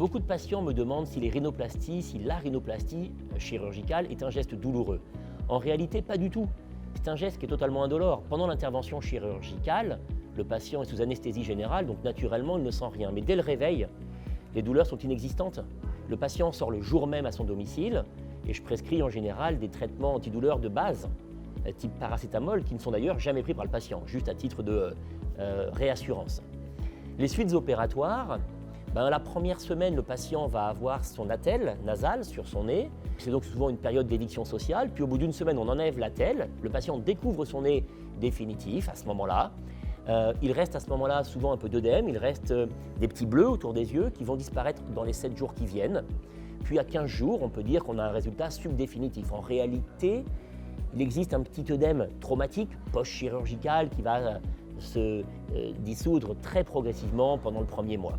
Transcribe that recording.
Beaucoup de patients me demandent si la rhinoplastie chirurgicale est un geste douloureux. En réalité, pas du tout. C'est un geste qui est totalement indolore. Pendant l'intervention chirurgicale, le patient est sous anesthésie générale, donc naturellement, il ne sent rien. Mais dès le réveil, les douleurs sont inexistantes. Le patient sort le jour même à son domicile et je prescris en général des traitements antidouleurs de base, type paracétamol, qui ne sont d'ailleurs jamais pris par le patient, juste à titre de réassurance. Les suites opératoires, la première semaine, le patient va avoir son attelle nasale sur son nez. C'est donc souvent une période d'éviction sociale. Puis au bout d'une semaine, on enlève l'attelle. Le patient découvre son nez définitif à ce moment-là. Il reste à ce moment-là souvent un peu d'œdème, il reste des petits bleus autour des yeux qui vont disparaître dans les 7 jours qui viennent. Puis à 15 jours, on peut dire qu'on a un résultat subdéfinitif. En réalité, il existe un petit œdème traumatique, post-chirurgical, qui va se dissoudre très progressivement pendant le premier mois.